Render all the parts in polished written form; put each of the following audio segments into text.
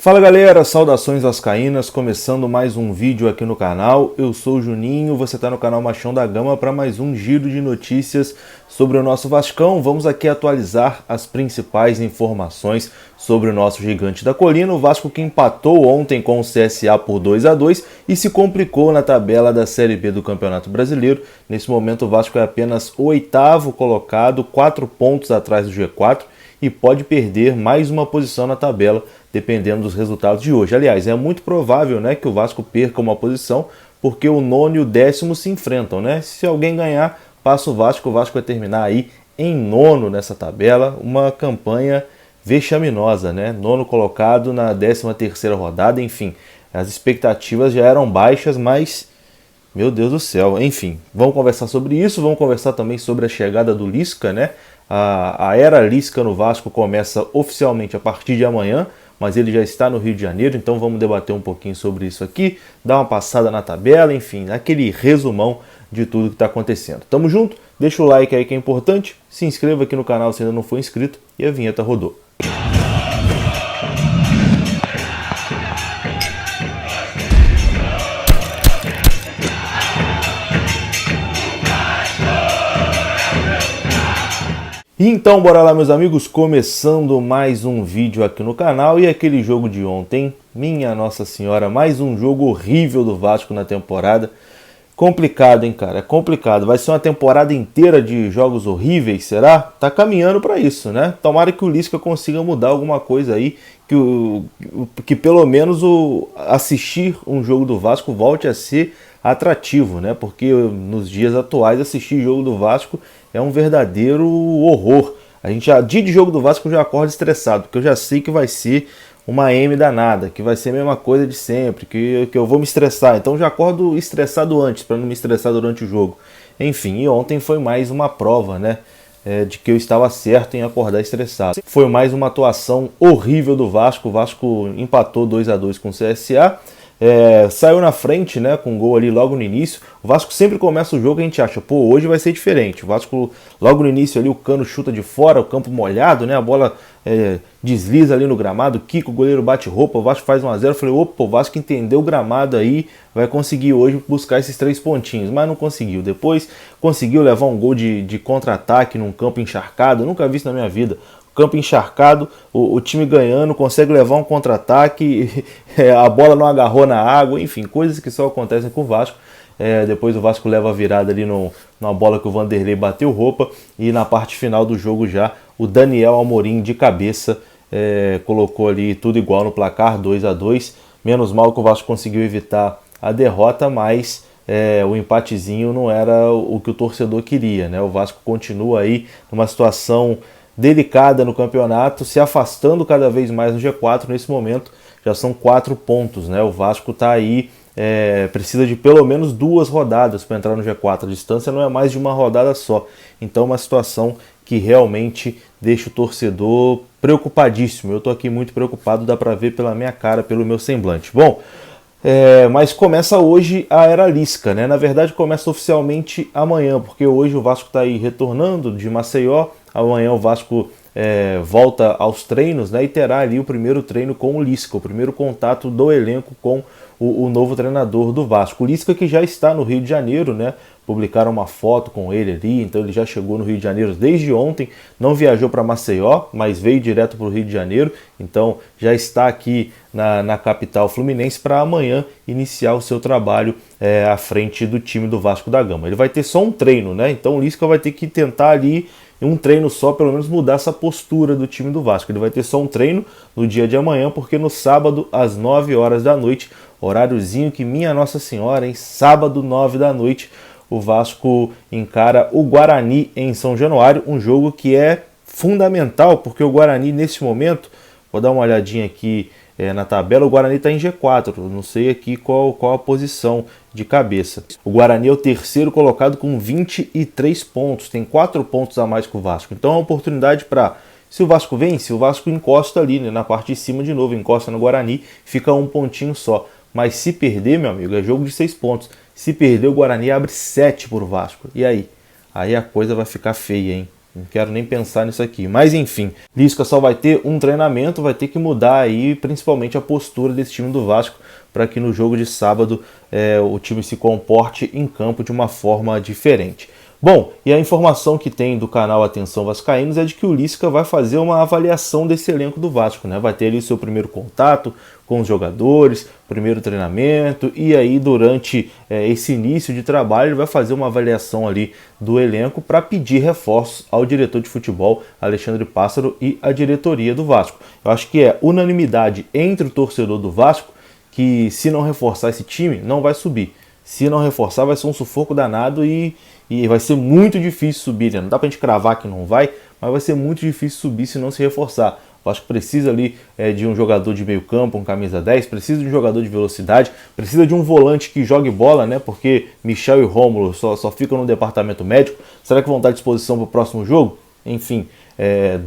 Fala galera, saudações vascaínas, começando mais um vídeo aqui no canal. Eu sou o Juninho, você está no canal Machão da Gama para mais um giro de notícias sobre o nosso Vascão. Vamos aqui atualizar as principais informações sobre o nosso gigante da colina. O Vasco que empatou ontem com o CSA por 2-2 e se complicou na tabela da Série B do Campeonato Brasileiro. Nesse momento o Vasco é apenas o 8º colocado, 4 pontos atrás do G4 e pode perder mais uma posição na tabela, dependendo dos resultados de hoje. Aliás, é muito provável, né, que o Vasco perca uma posição, porque o 9º e o 10º se enfrentam, né? Se alguém ganhar, passa o Vasco vai terminar aí em 9º nessa tabela, uma campanha vexaminosa, né? 9º colocado na 13ª rodada, enfim, as expectativas já eram baixas, mas meu Deus do céu, enfim, vamos conversar sobre isso, vamos conversar também sobre a chegada do Lisca, né? A era Lisca no Vasco começa oficialmente a partir de amanhã, mas ele já está no Rio de Janeiro, então vamos debater um pouquinho sobre isso aqui, dar uma passada na tabela, enfim, aquele resumão de tudo que está acontecendo. Tamo junto, deixa o like aí que é importante, se inscreva aqui no canal se ainda não for inscrito e a vinheta rodou. Então bora lá meus amigos, começando mais um vídeo aqui no canal. E aquele jogo de ontem, minha Nossa Senhora, mais um jogo horrível do Vasco na temporada. Complicado, hein, cara, é complicado. Vai ser uma temporada inteira de jogos horríveis, será? Tá caminhando para isso, né? Tomara que o Lisca consiga mudar alguma coisa aí, que pelo menos assistir um jogo do Vasco volte a ser atrativo, né? Porque nos dias atuais assistir jogo do Vasco é um verdadeiro horror. A gente já, dia de jogo do Vasco, eu já acordo estressado, porque eu já sei que vai ser uma M danada, que vai ser a mesma coisa de sempre, que eu vou me estressar. Então já acordo estressado antes, para não me estressar durante o jogo. Enfim, e ontem foi mais uma prova, né? De que eu estava certo em acordar estressado. Foi mais uma atuação horrível do Vasco. O Vasco empatou 2-2 com o CSA. Saiu na frente, né, com um gol ali logo no início. O Vasco sempre começa o jogo e a gente acha, pô, hoje vai ser diferente. O Vasco, logo no início ali, o Cano chuta de fora, o campo molhado, né, a bola desliza ali no gramado, Kiko, o goleiro bate roupa, o Vasco faz 1-0. Eu falei, opa, o Vasco entendeu o gramado aí, vai conseguir hoje buscar esses 3 pontinhos, mas não conseguiu. Depois conseguiu levar um gol de contra-ataque num campo encharcado, eu nunca vi isso na minha vida. Campo encharcado, o time ganhando, consegue levar um contra-ataque, a bola não agarrou na água, enfim, coisas que só acontecem com o Vasco. Depois o Vasco leva a virada ali numa bola que o Vanderlei bateu roupa, e na parte final do jogo já o Daniel Amorim de cabeça colocou ali tudo igual no placar, 2-2. Menos mal que o Vasco conseguiu evitar a derrota, mas o empatezinho não era o que o torcedor queria, né? O Vasco continua aí numa situação delicada no campeonato, se afastando cada vez mais no G4. Nesse momento já são 4 pontos, né? O Vasco está aí, precisa de pelo menos 2 rodadas para entrar no G4, a distância não é mais de uma rodada só, então uma situação que realmente deixa o torcedor preocupadíssimo. Eu estou aqui muito preocupado, dá para ver pela minha cara, pelo meu semblante. Bom, mas começa hoje a era Lisca, né? Na verdade começa oficialmente amanhã, porque hoje o Vasco está aí retornando de Maceió. Amanhã o Vasco volta aos treinos, né, e terá ali o primeiro treino com o Lisca, o primeiro contato do elenco com o novo treinador do Vasco. O Lisca que já está no Rio de Janeiro, né? Publicaram uma foto com ele ali, então ele já chegou no Rio de Janeiro desde ontem, não viajou para Maceió, mas veio direto para o Rio de Janeiro, então já está aqui na capital fluminense para amanhã iniciar o seu trabalho à frente do time do Vasco da Gama. Ele vai ter só um treino, né? Então o Lisca vai ter que tentar ali um treino só, pelo menos mudar essa postura do time do Vasco. Ele vai ter só um treino no dia de amanhã, porque no sábado, às 9 horas da noite, horáriozinho que minha Nossa Senhora, hein? Sábado, 9 da noite, o Vasco encara o Guarani em São Januário, um jogo que é fundamental, porque o Guarani nesse momento, vou dar uma olhadinha aqui na tabela, o Guarani está em G4, eu não sei aqui qual a posição de cabeça. O Guarani é o 3º colocado com 23 pontos, tem 4 pontos a mais que o Vasco. Então é uma oportunidade para, se o Vasco vence, o Vasco encosta ali, né, na parte de cima de novo, encosta no Guarani, fica um pontinho só. Mas se perder, meu amigo, é jogo de 6 pontos. Se perder, o Guarani abre 7 para o Vasco. E aí? Aí a coisa vai ficar feia, hein? Não quero nem pensar nisso aqui. Mas enfim, Lisca só vai ter um treinamento, vai ter que mudar aí principalmente a postura desse time do Vasco para que no jogo de sábado o time se comporte em campo de uma forma diferente. Bom, e a informação que tem do canal Atenção Vascaínos é de que o Lisca vai fazer uma avaliação desse elenco do Vasco, né? Vai ter ali o seu primeiro contato com os jogadores, primeiro treinamento, e aí durante esse início de trabalho ele vai fazer uma avaliação ali do elenco para pedir reforços ao diretor de futebol, Alexandre Pássaro, e à diretoria do Vasco. Eu acho que é unanimidade entre o torcedor do Vasco que se não reforçar esse time, não vai subir. Se não reforçar, vai ser um sufoco danado e vai ser muito difícil subir, né? Não dá pra gente cravar que não vai, mas vai ser muito difícil subir se não se reforçar. Eu acho que precisa ali de um jogador de meio campo, um camisa 10, precisa de um jogador de velocidade, precisa de um volante que jogue bola, né? Porque Michel e Rômulo só ficam no departamento médico. Será que vão estar à disposição para o próximo jogo? Enfim,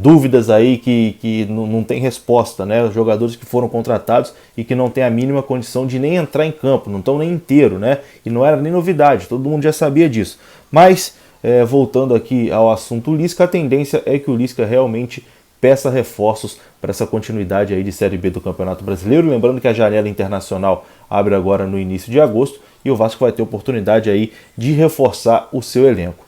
dúvidas aí que não tem resposta, né? Os jogadores que foram contratados e que não têm a mínima condição de nem entrar em campo, não estão nem inteiro, né? E não era nem novidade, todo mundo já sabia disso. Mas, voltando aqui ao assunto Lisca, a tendência é que o Lisca realmente peça reforços para essa continuidade aí de Série B do Campeonato Brasileiro. Lembrando que a janela internacional abre agora no início de agosto e o Vasco vai ter oportunidade aí de reforçar o seu elenco.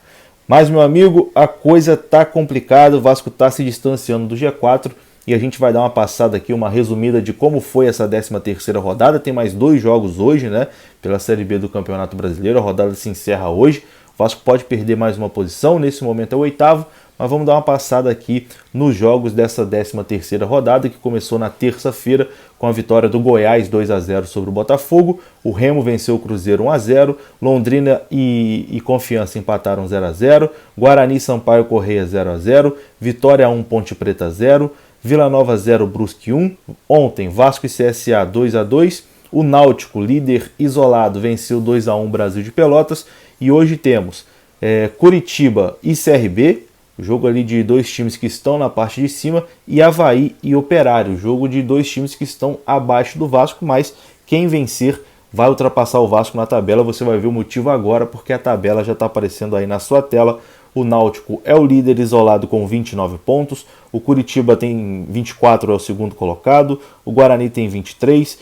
Mas, meu amigo, a coisa tá complicada, o Vasco tá se distanciando do G4 e a gente vai dar uma passada aqui, uma resumida de como foi essa 13ª rodada. Tem mais 2 jogos hoje, né, pela Série B do Campeonato Brasileiro, a rodada se encerra hoje. O Vasco pode perder mais uma posição, nesse momento é o 8º, mas vamos dar uma passada aqui nos jogos dessa 13ª rodada, que começou na terça-feira com a vitória do Goiás 2-0 sobre o Botafogo. O Remo venceu o Cruzeiro 1-0, Londrina e Confiança empataram 0-0, Guarani e Sampaio Corrêa 0-0, Vitória 1, Ponte Preta 0, Vila Nova 0, Brusque 1. Ontem, Vasco e CSA 2-2, o Náutico, líder isolado, venceu 2-1 Brasil de Pelotas. E hoje temos Curitiba e CRB, jogo ali de 2 times que estão na parte de cima, e Avaí e Operário, jogo de 2 times que estão abaixo do Vasco, mas quem vencer vai ultrapassar o Vasco na tabela. Você vai ver o motivo agora, porque a tabela já está aparecendo aí na sua tela. O Náutico é o líder isolado com 29 pontos, o Curitiba tem 24, é o segundo colocado, o Guarani tem 23,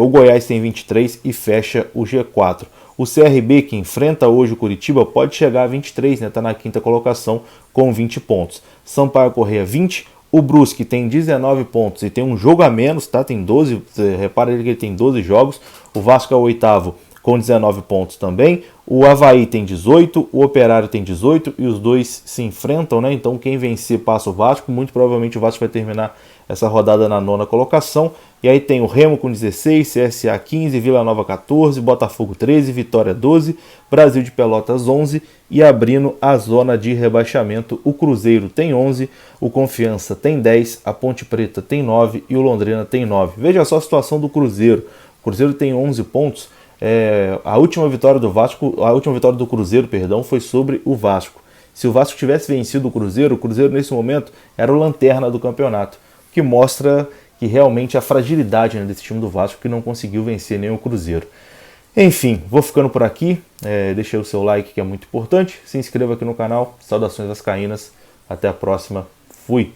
o Goiás tem 23 e fecha o G4. O CRB, que enfrenta hoje o Curitiba, pode chegar a 23, né? Está na 5ª colocação com 20 pontos. Sampaio Corrêa 20, o Brusque tem 19 pontos e tem um jogo a menos, tá? Tem 12, repara que ele tem 12 jogos. O Vasco é o 8º com 19 pontos também. O Avaí tem 18, o Operário tem 18 e os dois se enfrentam, né? Então quem vencer passa o Vasco. Muito provavelmente o Vasco vai terminar essa rodada na 9ª colocação. E aí tem o Remo com 16, CSA 15, Vila Nova 14, Botafogo 13, Vitória 12, Brasil de Pelotas 11 e abrindo a zona de rebaixamento, o Cruzeiro tem 11, o Confiança tem 10, a Ponte Preta tem 9 e o Londrina tem 9. Veja só a situação do Cruzeiro. O Cruzeiro tem 11 pontos. A última vitória do Cruzeiro, foi sobre o Vasco. Se o Vasco tivesse vencido o Cruzeiro nesse momento era o lanterna do campeonato, que mostra que realmente a fragilidade, né, desse time do Vasco, que não conseguiu vencer nem o Cruzeiro. Enfim, vou ficando por aqui. Deixa aí o seu like, que é muito importante. Se inscreva aqui no canal. Saudações vascaínas. Até a próxima. Fui!